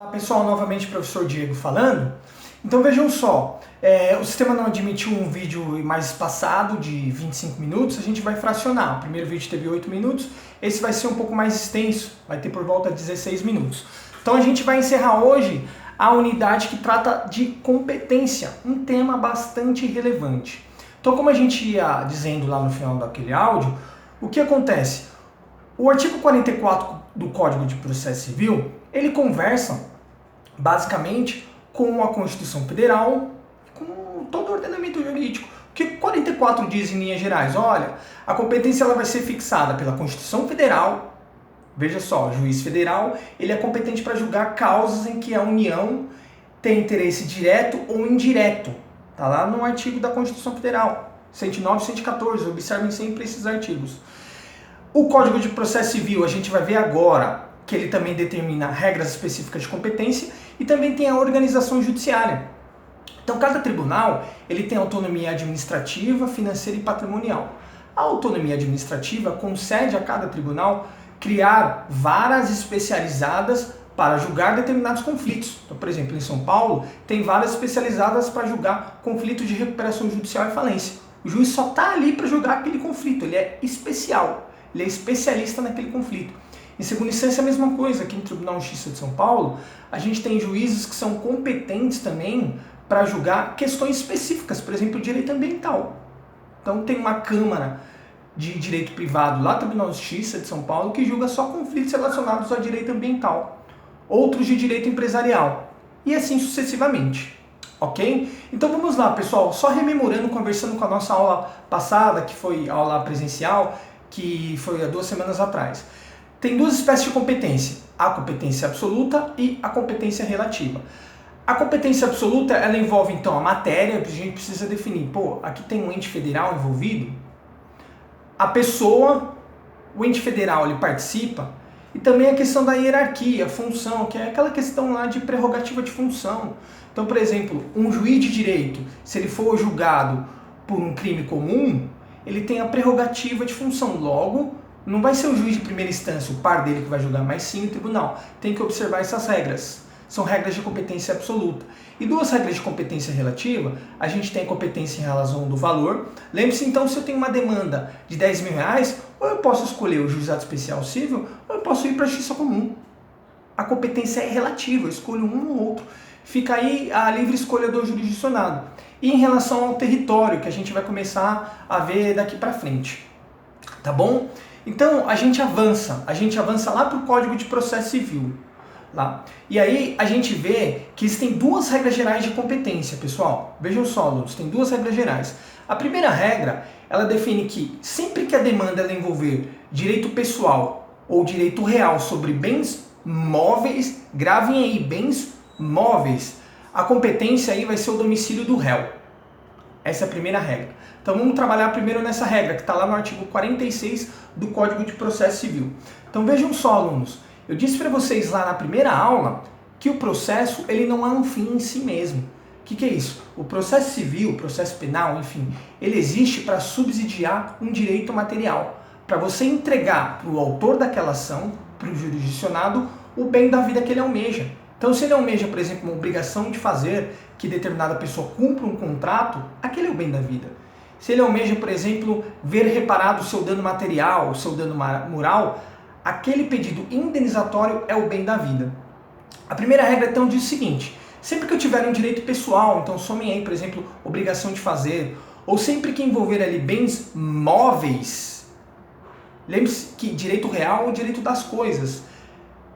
Olá pessoal, novamente professor Diego falando. Então vejam só, o sistema não admitiu um vídeo mais espaçado de 25 minutos, a gente vai fracionar. O primeiro vídeo teve 8 minutos, esse vai ser um pouco mais extenso, vai ter por volta de 16 minutos. Então a gente vai encerrar hoje a unidade que trata de competência, um tema bastante relevante. Então como a gente ia dizendo lá no final daquele áudio, o que acontece? O artigo 44 do Código de Processo Civil, ele conversa basicamente com a Constituição Federal, com todo o ordenamento jurídico. O que 44 diz em linhas gerais? Olha, a competência ela vai ser fixada pela Constituição Federal. Veja só, o juiz federal ele é competente para julgar causas em que a União tem interesse direto ou indireto. Está lá no artigo da Constituição Federal, 109 e 114, observem sempre esses artigos. O Código de Processo Civil, a gente vai ver agora que ele também determina regras específicas de competência e também tem a organização judiciária. Então, cada tribunal ele tem autonomia administrativa, financeira e patrimonial. A autonomia administrativa concede a cada tribunal criar varas especializadas para julgar determinados conflitos. Então, por exemplo, em São Paulo, tem varas especializadas para julgar conflitos de recuperação judicial e falência. O juiz só está ali para julgar aquele conflito, ele é especial, ele é especialista naquele conflito. Em segunda instância, a mesma coisa. Aqui no Tribunal de Justiça de São Paulo, a gente tem juízes que são competentes também para julgar questões específicas, por exemplo, direito ambiental. Então, tem uma Câmara de Direito Privado lá no Tribunal de Justiça de São Paulo que julga só conflitos relacionados ao direito ambiental, outros de direito empresarial, e assim sucessivamente. Ok? Então vamos lá, pessoal, só rememorando, conversando com a nossa aula passada, que foi a aula presencial, que foi há 2 semanas atrás. Tem 2 espécies de competência, a competência absoluta e a competência relativa. A competência absoluta, ela envolve então a matéria, a gente precisa definir, aqui tem um ente federal envolvido, a pessoa, o ente federal, ele participa, e também a questão da hierarquia, a função, que é aquela questão lá de prerrogativa de função. Então, por exemplo, um juiz de direito, se ele for julgado por um crime comum, ele tem a prerrogativa de função, logo, não vai ser o juiz de primeira instância, o par dele que vai julgar, mas sim o tribunal. Tem que observar essas regras. São regras de competência absoluta. E 2 regras de competência relativa, a gente tem a competência em relação do valor. Lembre-se então, se eu tenho uma demanda de 10 mil reais, ou eu posso escolher o juizado especial civil, ou eu posso ir para a justiça comum. A competência é relativa, eu escolho um ou outro. Fica aí a livre escolha do jurisdicionado. E em relação ao território, que a gente vai começar a ver daqui para frente. Tá bom? Então, a gente avança lá para o Código de Processo Civil. Lá. E aí, a gente vê que existem 2 regras gerais de competência, pessoal. Vejam só, alunos, tem 2 regras gerais. A primeira regra, ela define que sempre que a demanda ela envolver direito pessoal ou direito real sobre bens móveis, gravem aí, bens móveis, a competência aí vai ser o domicílio do réu. Essa é a primeira regra. Então vamos trabalhar primeiro nessa regra, que está lá no artigo 46 do Código de Processo Civil. Então vejam só, alunos, eu disse para vocês lá na primeira aula que o processo ele não é um fim em si mesmo. O que é isso? O processo civil, o processo penal, enfim, ele existe para subsidiar um direito material, para você entregar para o autor daquela ação, para o jurisdicionado, o bem da vida que ele almeja. Então, se ele almeja, por exemplo, uma obrigação de fazer que determinada pessoa cumpra um contrato, aquele é o bem da vida. Se ele almeja, por exemplo, ver reparado o seu dano material, o seu dano moral, aquele pedido indenizatório é o bem da vida. A primeira regra, então, diz o seguinte: sempre que eu tiver um direito pessoal, então somem aí, por exemplo, obrigação de fazer, ou sempre que envolver ali bens móveis, lembre-se que direito real é o direito das coisas.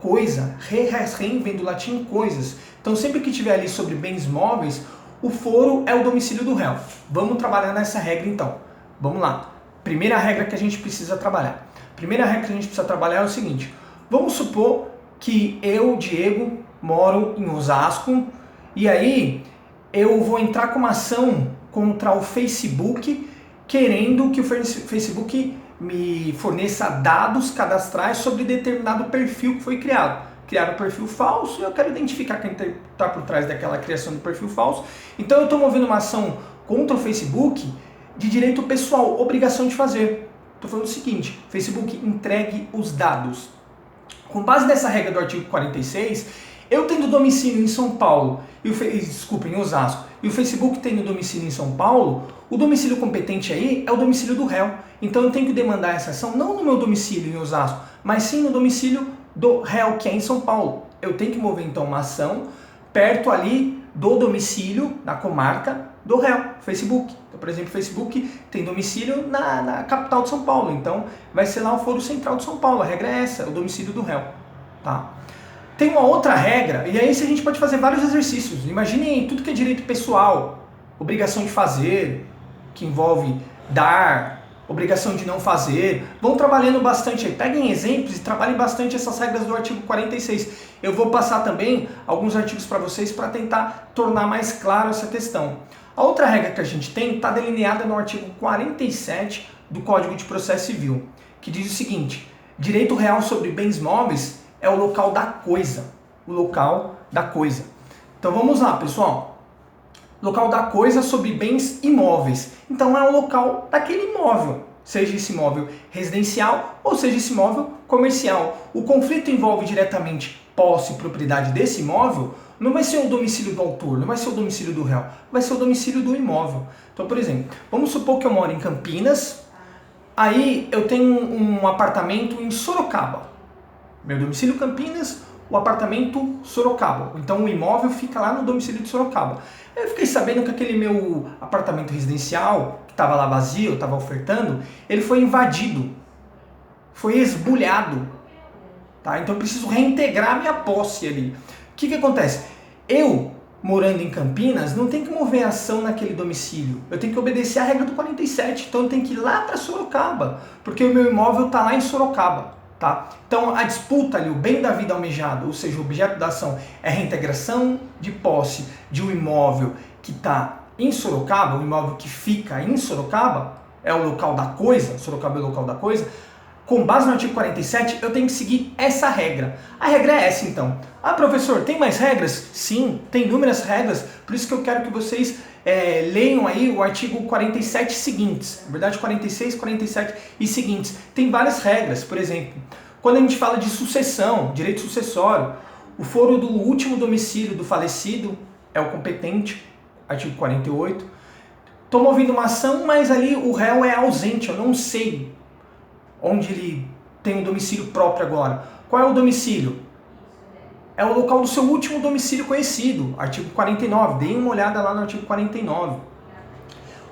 Coisa, rem vem do latim coisas. Então, sempre que tiver ali sobre bens móveis, o foro é o domicílio do réu. Vamos trabalhar nessa regra então. Vamos lá. Primeira regra que a gente precisa trabalhar. Primeira regra que a gente precisa trabalhar é o seguinte. Vamos supor que eu, Diego, moro em Osasco e aí eu vou entrar com uma ação contra o Facebook querendo que o Facebook me forneça dados cadastrais sobre determinado perfil que foi criado. Criaram um perfil falso e eu quero identificar quem está por trás daquela criação do perfil falso. Então eu estou movendo uma ação contra o Facebook de direito pessoal, obrigação de fazer. Estou falando o seguinte: Facebook, entregue os dados. Com base nessa regra do artigo 46, Eu tendo domicílio em São Paulo, desculpa, em Osasco, e o Facebook tendo domicílio em São Paulo, o domicílio competente aí é o domicílio do réu. Então eu tenho que demandar essa ação não no meu domicílio em Osasco, mas sim no domicílio do réu, que é em São Paulo. Eu tenho que mover então uma ação perto ali do domicílio, da comarca do réu, Facebook. Então, por exemplo, o Facebook tem domicílio na capital de São Paulo, então vai ser lá o Foro Central de São Paulo. A regra é essa, o domicílio do réu. Tá? Tem uma outra regra, e aí a gente pode fazer vários exercícios. Imaginem tudo que é direito pessoal, obrigação de fazer, que envolve dar, obrigação de não fazer. Vão trabalhando bastante aí. Peguem exemplos e trabalhem bastante essas regras do artigo 46. Eu vou passar também alguns artigos para vocês para tentar tornar mais claro essa questão. A outra regra que a gente tem está delineada no artigo 47 do Código de Processo Civil, que diz o seguinte: direito real sobre bens móveis é o local da coisa. O local da coisa. Então vamos lá, pessoal. Local da coisa sobre bens imóveis. Então é o local daquele imóvel, seja esse imóvel residencial ou seja esse imóvel comercial. O conflito envolve diretamente posse e propriedade desse imóvel, não vai ser o domicílio do autor, não vai ser o domicílio do réu, vai ser o domicílio do imóvel. Então, por exemplo, vamos supor que eu moro em Campinas, aí eu tenho um apartamento em Sorocaba. Meu domicílio Campinas, o apartamento Sorocaba. Então o imóvel fica lá no domicílio de Sorocaba. Eu fiquei sabendo que aquele meu apartamento residencial, que estava lá vazio, eu estava ofertando, ele foi invadido, foi esbulhado. Tá? Então eu preciso reintegrar minha posse ali. O que acontece? Eu, morando em Campinas, não tenho que mover ação naquele domicílio. Eu tenho que obedecer a regra do 47. Então eu tenho que ir lá para Sorocaba, porque o meu imóvel está lá em Sorocaba. Tá? Então a disputa ali, o bem da vida almejado, ou seja, o objeto da ação é a reintegração de posse de um imóvel que está em Sorocaba, um imóvel que fica em Sorocaba, é o local da coisa, Sorocaba é o local da coisa. Com base no artigo 47, eu tenho que seguir essa regra. A regra é essa, então. Ah, professor, tem mais regras? Sim, tem inúmeras regras, por isso que eu quero que vocês leiam aí o artigo 47 seguintes. Na verdade, 46, 47 e seguintes. Tem várias regras, por exemplo, quando a gente fala de sucessão, direito sucessório, o foro do último domicílio do falecido é o competente, artigo 48. Estou movendo uma ação, mas ali o réu é ausente, eu não sei onde ele tem um domicílio próprio agora. Qual é o domicílio? É o local do seu último domicílio conhecido, artigo 49. Deem uma olhada lá no artigo 49.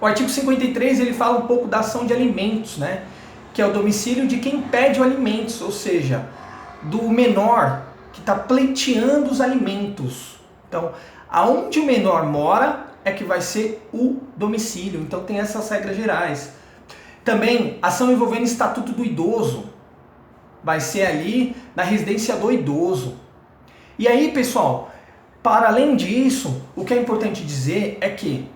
O artigo 53 ele fala um pouco da ação de alimentos, né? Que é o domicílio de quem pede os alimentos, ou seja, do menor que está pleiteando os alimentos. Então, aonde o menor mora é que vai ser o domicílio. Então tem essas regras gerais. Também, ação envolvendo estatuto do idoso. Vai ser ali na residência do idoso. E aí, pessoal, para além disso, o que é importante dizer é que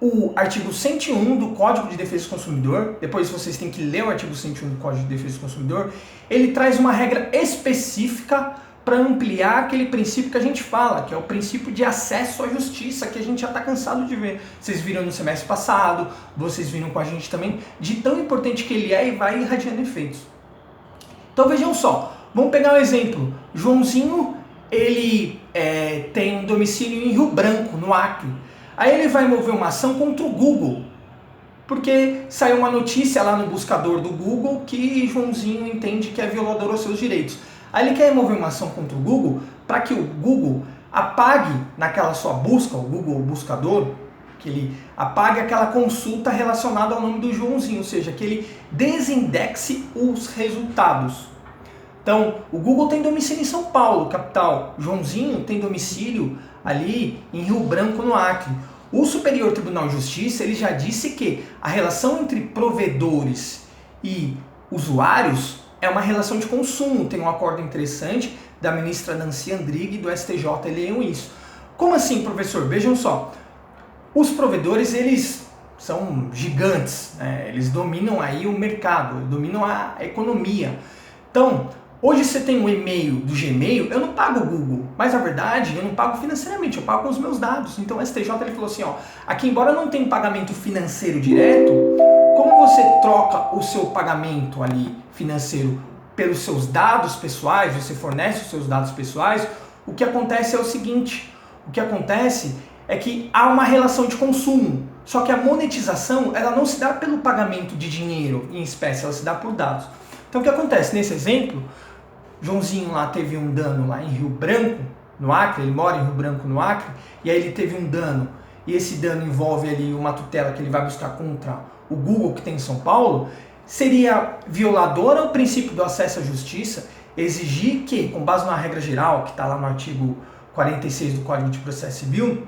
o artigo 101 do Código de Defesa do Consumidor, depois vocês têm que ler o artigo 101 do Código de Defesa do Consumidor, ele traz uma regra específica para ampliar aquele princípio que a gente fala, que é o princípio de acesso à justiça, que a gente já está cansado de ver. Vocês viram no semestre passado, vocês viram com a gente também, de tão importante que ele é e vai irradiando efeitos. Então vejam só, vamos pegar um exemplo. Joãozinho, ele tem um domicílio em Rio Branco, no Acre. Aí ele vai mover uma ação contra o Google, porque saiu uma notícia lá no buscador do Google que Joãozinho entende que é violador aos seus direitos. Aí ele quer mover uma ação contra o Google para que o Google apague naquela sua busca, o Google buscador, que ele apague aquela consulta relacionada ao nome do Joãozinho, ou seja, que ele desindexe os resultados. Então, o Google tem domicílio em São Paulo, capital. Joãozinho tem domicílio ali em Rio Branco, no Acre. O Superior Tribunal de Justiça ele já disse que a relação entre provedores e usuários é uma relação de consumo. Tem um acordo interessante da ministra Nancy Andrighi do STJ, leiam isso. Como assim, professor? Vejam só. Os provedores, eles são gigantes, né? Eles dominam aí o mercado, dominam a economia. Então, hoje você tem um e-mail do Gmail, eu não pago o Google, mas na verdade eu não pago financeiramente, eu pago com os meus dados. Então o STJ ele falou assim, ó, aqui embora não tenha pagamento financeiro direto, como você troca o seu pagamento ali financeiro pelos seus dados pessoais, você fornece os seus dados pessoais, o que acontece é o seguinte, o que acontece é que há uma relação de consumo, só que a monetização ela não se dá pelo pagamento de dinheiro em espécie, ela se dá por dados. Então o que acontece? Nesse exemplo, Joãozinho lá teve um dano lá em Rio Branco, no Acre, ele mora em Rio Branco, no Acre, e aí ele teve um dano, e esse dano envolve ali uma tutela que ele vai buscar contra o Google que tem em São Paulo. Seria violador ao princípio do acesso à justiça exigir que, com base na regra geral, que está lá no artigo 46 do Código de Processo Civil,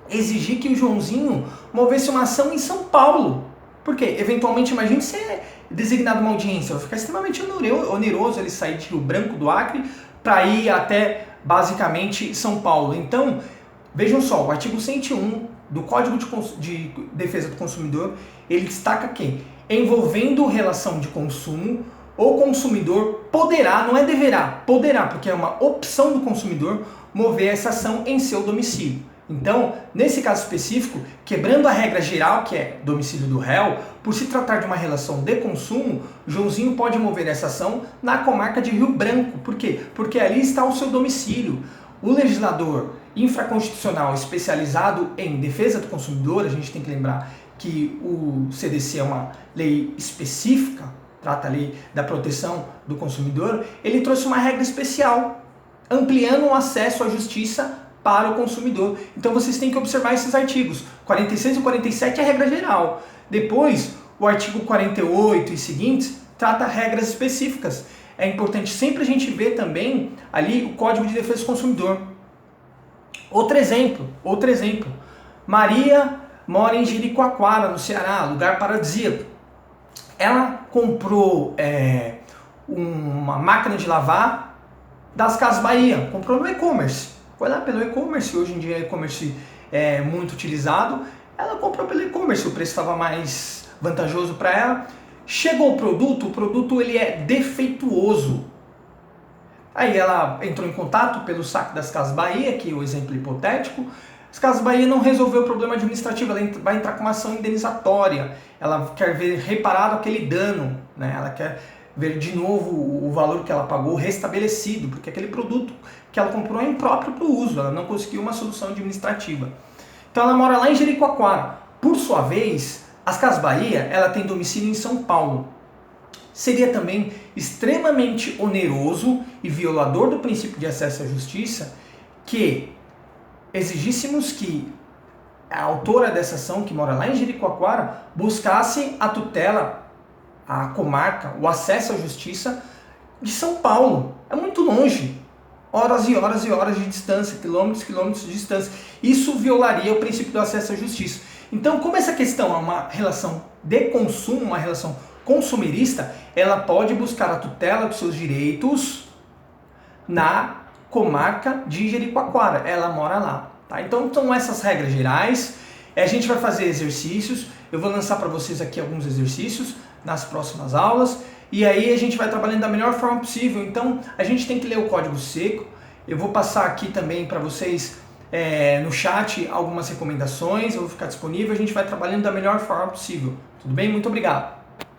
exigir que o Joãozinho movesse uma ação em São Paulo. Porque, eventualmente, imagine ser designado uma audiência, vai ficar extremamente oneroso ele sair de Rio Branco, do Acre, para ir até, basicamente, São Paulo. Então, vejam só, o artigo 101 do Código de Defesa do Consumidor, ele destaca que, envolvendo relação de consumo, o consumidor poderá, não é deverá, poderá, porque é uma opção do consumidor, mover essa ação em seu domicílio. Então, nesse caso específico, quebrando a regra geral, que é domicílio do réu, por se tratar de uma relação de consumo, Joãozinho pode mover essa ação na comarca de Rio Branco. Por quê? Porque ali está o seu domicílio. O legislador infraconstitucional especializado em defesa do consumidor, a gente tem que lembrar que o CDC é uma lei específica, trata ali da proteção do consumidor, ele trouxe uma regra especial, ampliando o acesso à justiça para o consumidor. Então vocês têm que observar esses artigos. 46 e 47 é a regra geral. Depois, o artigo 48 e seguintes trata regras específicas. É importante sempre a gente ver também ali o Código de Defesa do Consumidor. Outro exemplo. Maria mora em Jericoacoara, no Ceará, lugar paradisíaco. Ela comprou uma máquina de lavar das Casas Bahia, comprou no e-commerce. Foi lá pelo e-commerce, hoje em dia o e-commerce é muito utilizado. Ela comprou pelo e-commerce, o preço estava mais vantajoso para ela. Chegou o produto ele é defeituoso. Aí ela entrou em contato pelo saque das Casas Bahia, que é o exemplo hipotético. As Casas Bahia não resolveu o problema administrativo, ela vai entrar com uma ação indenizatória. Ela quer ver reparado aquele dano, né? Ela quer ver de novo o valor que ela pagou restabelecido, porque aquele produto que ela comprou é impróprio para o uso, ela não conseguiu uma solução administrativa. Então ela mora lá em Jericoacoara. Por sua vez, as Casas Bahia, ela tem domicílio em São Paulo. Seria também extremamente oneroso e violador do princípio de acesso à justiça que exigíssemos que a autora dessa ação, que mora lá em Jericoacoara, buscasse a tutela, a comarca, o acesso à justiça de São Paulo. É muito longe, horas e horas e horas de distância, quilômetros e quilômetros de distância. Isso violaria o princípio do acesso à justiça. Então, como essa questão é uma relação de consumo, uma relação consumerista, ela pode buscar a tutela dos seus direitos na comarca de Jericoacoara. Ela mora lá. Tá? Então, são essas regras gerais. A gente vai fazer exercícios. Eu vou lançar para vocês aqui alguns exercícios nas próximas aulas, e aí a gente vai trabalhando da melhor forma possível. Então a gente tem que ler o código seco. Eu vou passar aqui também para vocês no chat algumas recomendações, eu vou ficar disponível, a gente vai trabalhando da melhor forma possível. Tudo bem? Muito obrigado!